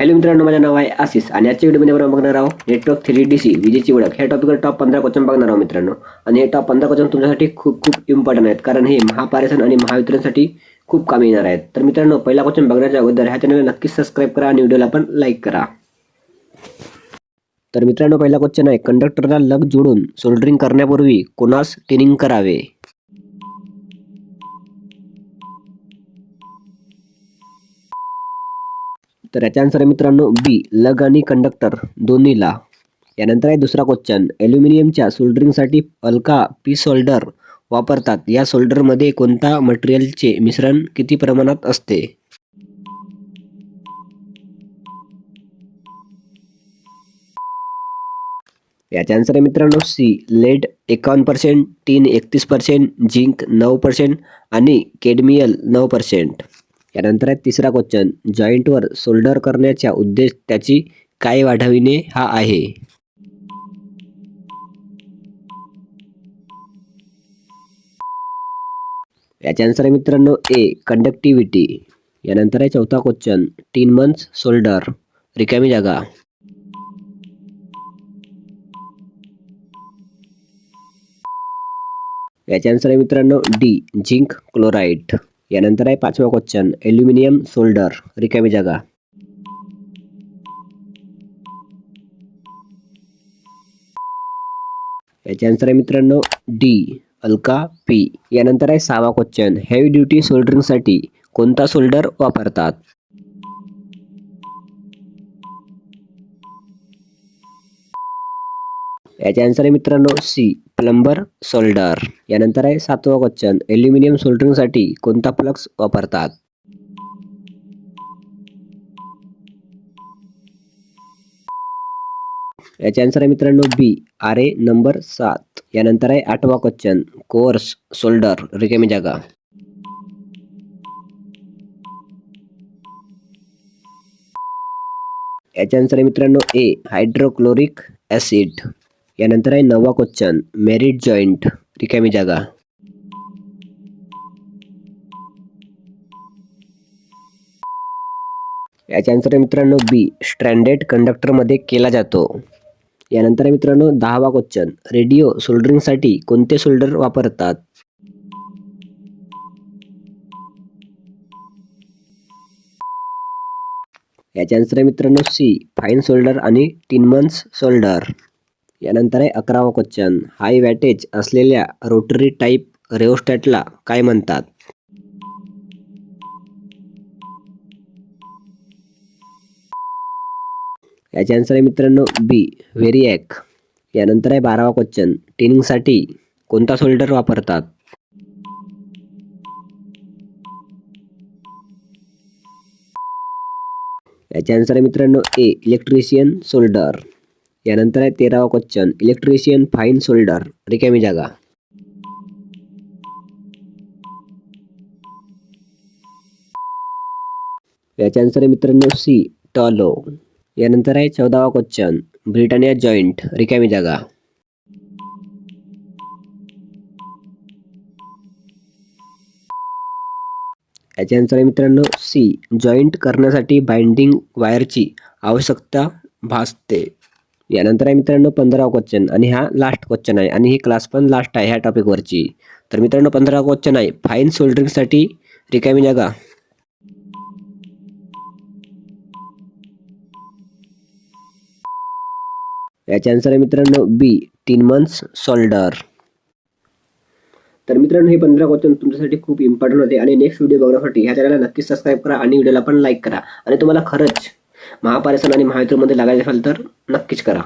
Hello मित्रांनो, माझे नाव आहे आशिष आणि आजच्या व्हिडिओमध्ये आपण बघणार आहोत नेटवर्क 3DC विजेची ओळख ह्या टॉपिकवर टॉप 15 क्वेश्चन बघणार आहोत मित्रांनो. आणि हे टॉप 15 क्वेश्चन तुमच्यासाठी खूप इम्पॉर्टंट आहेत, कारण हे महापारेषण आणि महावितरणसाठी खूप कामी येणार आहेत. तर मित्रांनो, पहिला क्वेश्चन बघण्याच्या अगोदर ह्या चॅनलला नक्कीच सबस्क्राईब करा आणि व्हिडिओला पण लाईक करा. तर मित्रांनो, पहिला क्वेश्चन आहे, कंडक्टरला लग जोडून सोल्डरिंग करण्यापूर्वी कोणास टिनिंग करावे? तर याचा आन्सर आहे मित्रांनो बी, लग आणि कंडक्टर दोन्हीला. यानंतर आहे दुसरा क्वेश्चन, ॲल्युमिनियमच्या सोल्डरिंगसाठी अल्का पी सोल्डर वापरतात. या सोल्डरमध्ये कोणत्या मटेरियलचे मिश्रण किती प्रमाणात असते? याचा आन्सर आहे मित्रांनो सी, लेड 51%, टीन 31%, झिंक 9% आणि केडमियल 9%. यानंतर आहे तिसरा क्वेश्चन, जॉईंटवर सोल्डर करण्याचा उद्देश त्याची काय वाढविणे हा आहे? याचा आन्सर आहे मित्रांनो ए, कंडक्टिव्हिटी. यानंतर आहे चौथा क्वेश्चन, 3 मंथ्स सोल्डर रिकामी जागा. याचा आन्सर आहे मित्रांनो डी, झिंक क्लोराईड. यानंतर आहे पाचवा क्वेश्चन, ॲल्युमिनियम सोल्डर रिकामी जागा. याचा आन्सर आहे मित्रांनो डी, अल्का पी. यानंतर आहे सहावा क्वेश्चन, हेवी ड्युटी सोल्डरिंगसाठी कोणता सोल्डर वापरतात? याचा आन्सर आहे मित्रांनो सी, प्लंबर सोल्डर. यानंतर आहे सातवा क्वेश्चन, ॲल्युमिनियम सोल्डरिंगसाठी कोणता फ्लक्स वापरतात? याचा आन्सर आहे मित्रांनो बी, RA नंबर 7. यानंतर आहे आठवा क्वेश्चन, कोर्स सोल्डर रिकामी जागा. याचा आन्सर आहे मित्रांनो ए, हायड्रोक्लोरिक ॲसिड. यानंतर आहे नववा क्वेश्चन, मेरिट जॉईंट रिकामी जागा. याचा आन्सर आहे मित्रांनो बी, स्ट्रँडेड कंडक्टरमध्ये केला जातो. यानंतर आहे मित्रांनो 10वा क्वेश्चन, रेडिओ सोल्डरिंगसाठी कोणते सोल्डर वापरतात? याचा आन्सर आहे मित्रांनो सी, फाईन सोल्डर आणि टिनमन्स सोल्डर. यानंतर आहे 11वा क्वेश्चन, हाय वॅटेज असलेल्या रोटरी टाईप रेओस्टॅटला काय म्हणतात? याचा आन्सर आहे मित्रांनो बी, व्हेरिॲक. यानंतर आहे 12वा क्वेश्चन, टिनिंगसाठी कोणता सोल्डर वापरतात? याचा आन्सर आहे मित्रांनो ए, इलेक्ट्रिशियन सोल्डर. यानंतर आहे 13वा क्वेश्चन, इलेक्ट्रिशियन फाईन सोल्डर रिकामी जागा. याचा आन्सर आहे मित्रांनो सी, टॉलो. यानंतर आहे 14वा क्वेश्चन, ब्रिटानिया जॉईंट रिकामी जागा. याचा आन्सर आहे मित्रांनो सी, जॉईंट करण्यासाठी बाइंडिंग वायरची आवश्यकता भासते. यानंतर आहे मित्रांनो 15वा क्वेश्चन, आणि हा लास्ट क्वेश्चन आहे आणि ही क्लास पण लास्ट आहे ह्या टॉपिकवरची. तर मित्रांनो 15वा क्वेश्चन आहे, फाईन सोल्डरिंगसाठी रिकामी जागा. याचा आन्सर आहे मित्रांनो बी, 3 मंथ्स सोल्डर. तर मित्रांनो, हे 15 क्वेश्चन तुमच्यासाठी खूप इम्पॉर्टंट होते आणि नेक्स्ट व्हिडिओ बघण्यासाठी ह्या चॅनलला नक्कीच सबस्क्राईब करा आणि व्हिडिओला पण लाईक करा. आणि तुम्हाला खरंच महापारेषण आणि महावितरणमध्ये लागायचं असेल तर नक्कीच करा.